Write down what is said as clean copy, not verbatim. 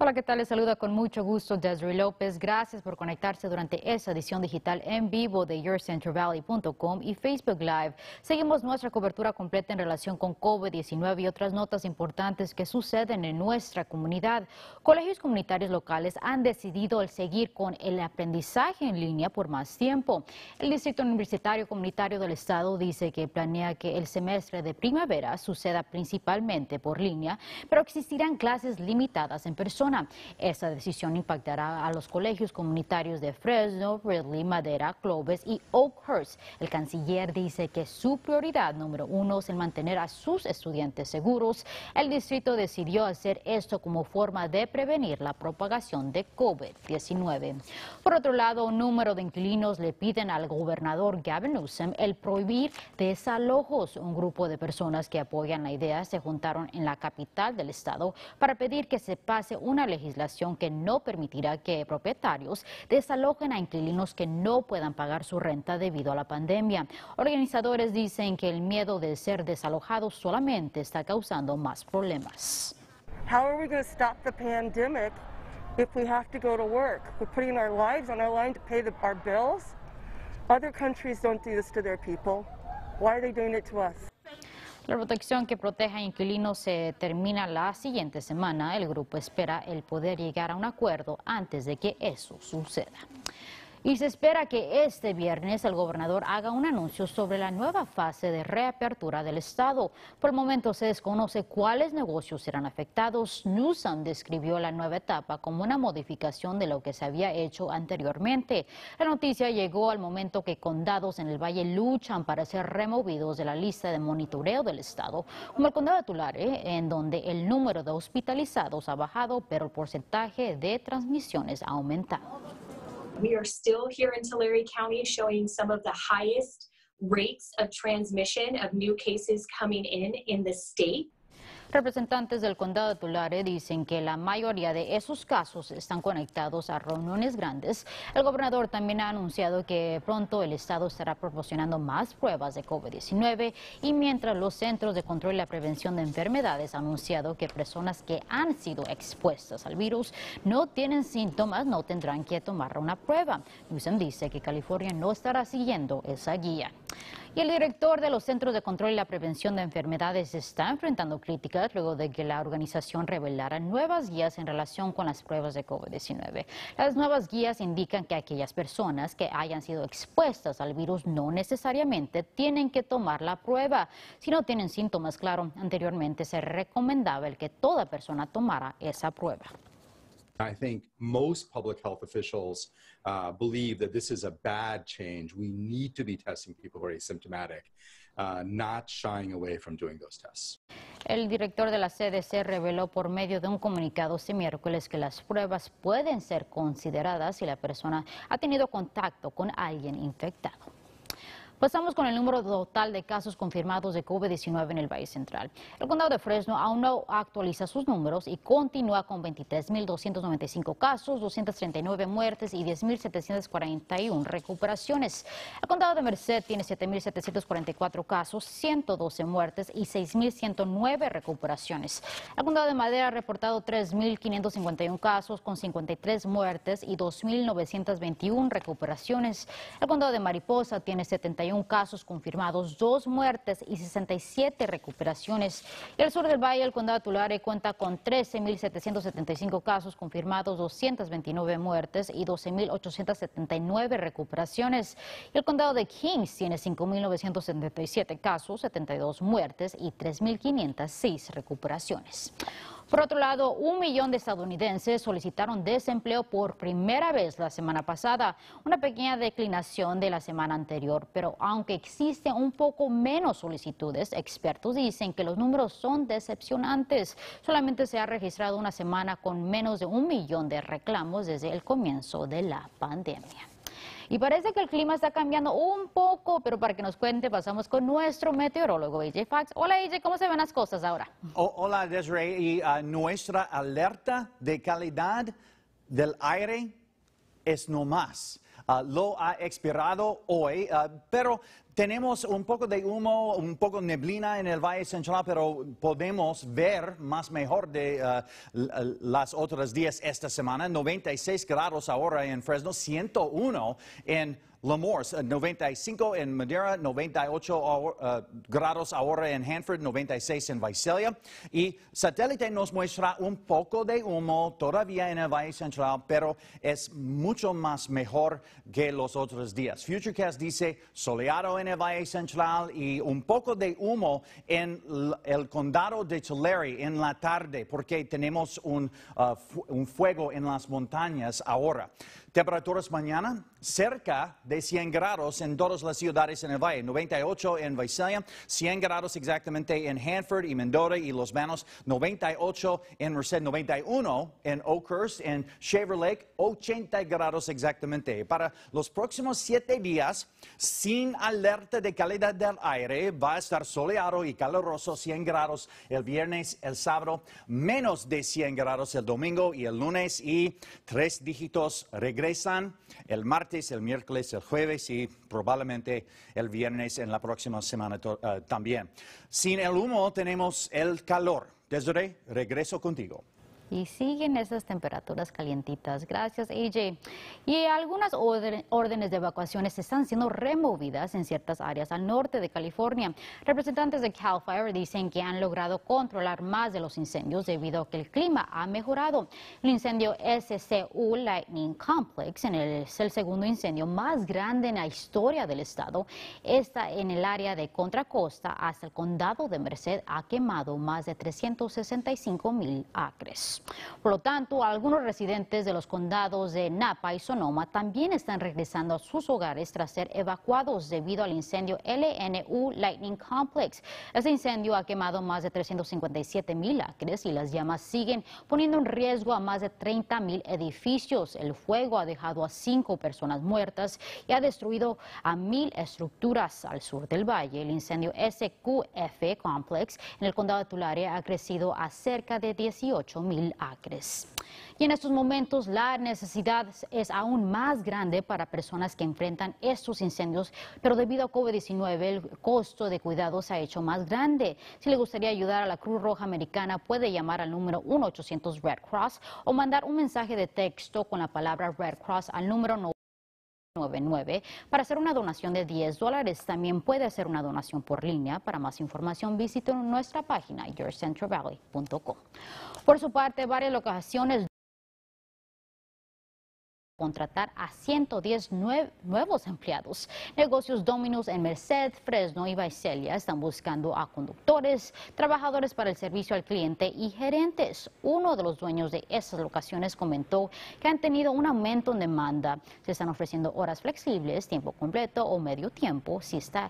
Hola, ¿qué tal? Les saluda con mucho gusto Desiree López. Gracias por conectarse durante esta edición digital en vivo de YourCentralValley.com y Facebook Live. Seguimos nuestra cobertura completa en relación con COVID-19 y otras notas importantes que suceden en nuestra comunidad. Colegios comunitarios locales han decidido seguir con el aprendizaje en línea por más tiempo. El Distrito Universitario Comunitario del Estado dice que planea que el semestre de primavera suceda principalmente por línea, pero existirán clases limitadas en persona. Esta decisión impactará a los colegios comunitarios de Fresno, Ridley, Madera, Clovis y Oakhurst. El canciller dice que su prioridad número uno es el mantener a sus estudiantes seguros. El distrito decidió hacer esto como forma de prevenir la propagación de COVID-19. Por otro lado, un número de inquilinos le piden al gobernador Gavin Newsom el prohibir desalojos. Un grupo de personas que apoyan la idea se juntaron en la capital del estado para pedir que se pase una legislación que no permitirá que propietarios desalojen a inquilinos que no puedan pagar su renta debido a la pandemia. Organizadores dicen que el miedo de ser desalojados solamente está causando más problemas. How are we going to stop the pandemic if we have to go to work? We're putting our lives on our line to pay our bills. Other countries don't do this to their people. Why are they doing it to us? La protección que protege a inquilinos se termina la siguiente semana. El grupo espera el poder llegar a un acuerdo antes de que eso suceda. Y se espera que este viernes el gobernador haga un anuncio sobre la nueva fase de reapertura del estado. Por el momento se desconoce cuáles negocios serán afectados. Newsom describió la nueva etapa como una modificación de lo que se había hecho anteriormente. La noticia llegó al momento que condados en el valle luchan para ser removidos de la lista de monitoreo del estado, como el condado de Tulare, en donde el número de hospitalizados ha bajado, pero el porcentaje de transmisiones ha aumentado. We are still here in Tulare County showing some of the highest rates of transmission of new cases coming in the state. Representantes del condado de Tulare dicen que la mayoría de esos casos están conectados a reuniones grandes. El gobernador también ha anunciado que pronto el estado estará proporcionando más pruebas de COVID-19 y mientras los Centros de Control y la Prevención de Enfermedades han anunciado que personas que han sido expuestas al virus no tienen síntomas, no tendrán que tomar una prueba. Newsom dice que California no estará siguiendo esa guía. Y el director de los Centros de Control y la Prevención de Enfermedades está enfrentando críticas luego de que la organización revelara nuevas guías en relación con las pruebas de COVID-19. Las nuevas guías indican que aquellas personas que hayan sido expuestas al virus no necesariamente tienen que tomar la prueba. Si no tienen síntomas, claro, anteriormente se recomendaba el que toda persona tomara esa prueba. I think most public health officials believe that this is a bad change. We need to be testing people who are asymptomatic, not shying away from doing those tests. El director de la CDC reveló por medio de un comunicado este miércoles que las pruebas pueden ser consideradas si la persona ha tenido contacto con alguien infectado. Pasamos con el número total de casos confirmados de COVID-19 en el Valle Central. El condado de Fresno aún no actualiza sus números y continúa con 23.295 casos, 239 muertes y 10.741 recuperaciones. El condado de Merced tiene 7.744 casos, 112 muertes y 6.109 recuperaciones. El condado de Madera ha reportado 3.551 casos con 53 muertes y 2.921 recuperaciones. El condado de Mariposa tiene 71 casos confirmados, 2 muertes y 67 recuperaciones. Y al sur del valle, el condado de Tulare cuenta con 13.775 casos confirmados, 229 muertes y 12.879 recuperaciones. Y el condado de Kings tiene 5.977 casos, 72 muertes y 3.506 recuperaciones. Por otro lado, 1 millón de estadounidenses solicitaron desempleo por primera vez la semana pasada, una pequeña declinación de la semana anterior, pero aunque existen un poco menos solicitudes, expertos dicen que los números son decepcionantes. Solamente se ha registrado una semana con menos de 1 millón de reclamos desde el comienzo de la pandemia. Y parece que el clima está cambiando un poco, pero para que nos cuente, pasamos con nuestro meteorólogo, AJ Fox. Hola, AJ, ¿cómo se ven las cosas ahora? Hola, Desiree. Y nuestra alerta de calidad del aire es no más. lo ha expirado hoy, pero tenemos un poco de humo, un poco de neblina en el Valle Central, pero podemos ver más mejor de las otras días esta semana. 96 grados ahora en Fresno, 101 en Lemoore, 95 en Madera, 98 grados ahora en Hanford, 96 en Visalia. Y satélite nos muestra un poco de humo todavía en el Valle Central, pero es mucho más mejor que los otros días. Futurecast dice soleado en el Valle Central y un poco de humo en el condado de Tulare en la tarde, porque tenemos un fuego en las montañas ahora. Temperaturas mañana cerca de 100 grados en todas las ciudades en el valle, 98 en Visalia, 100 grados exactamente en Hanford y Mendota y Los Banos, 98 en Merced, 91 en Oakhurst, en Shaver Lake, 80 grados exactamente. Para los próximos 7 días, sin alerta de calidad del aire, va a estar soleado y caluroso, 100 grados el viernes, el sábado, menos de 100 grados el domingo y el lunes, y 3 dígitos regresan el martes, el miércoles, el jueves y probablemente el viernes en la próxima semana también. Sin el humo tenemos el calor. Desiree, regreso contigo. Y siguen esas temperaturas calientitas. Gracias, AJ. Y algunas órdenes de evacuaciones están siendo removidas en ciertas áreas al norte de California. Representantes de CAL FIRE dicen que han logrado controlar más de los incendios debido a que el clima ha mejorado. El incendio SCU Lightning Complex es el segundo incendio más grande en la historia del estado. Está en el área de Contra Costa hasta el condado de Merced. Ha quemado más de 365,000 acres. Por lo tanto, algunos residentes de los condados de Napa y Sonoma también están regresando a sus hogares tras ser evacuados debido al incendio LNU Lightning Complex. Este incendio ha quemado más de 357,000 acres y las llamas siguen poniendo en riesgo a más de 30,000 edificios. El fuego ha dejado a 5 personas muertas y ha destruido a 1,000 estructuras al sur del valle. El incendio SQF Complex en el condado de Tulare ha crecido a cerca de 18,000 acres. Y en estos momentos la necesidad es aún más grande para personas que enfrentan estos incendios, pero debido a COVID-19 el costo de cuidados se ha hecho más grande. Si le gustaría ayudar a la Cruz Roja Americana, puede llamar al número 1-800 Red Cross o mandar un mensaje de texto con la palabra Red Cross al número 99 para hacer una donación de $10. También puede hacer una donación por línea. Para más información visite nuestra página yourcentralvalley.com. Por su parte, varias locaciones contratar a 110 nuevos empleados. Negocios Domino's en Merced, Fresno y Visalia están buscando a conductores, trabajadores para el servicio al cliente y gerentes. Uno de los dueños de esas locaciones comentó que han tenido un aumento en demanda. Se están ofreciendo horas flexibles, tiempo completo o medio tiempo si está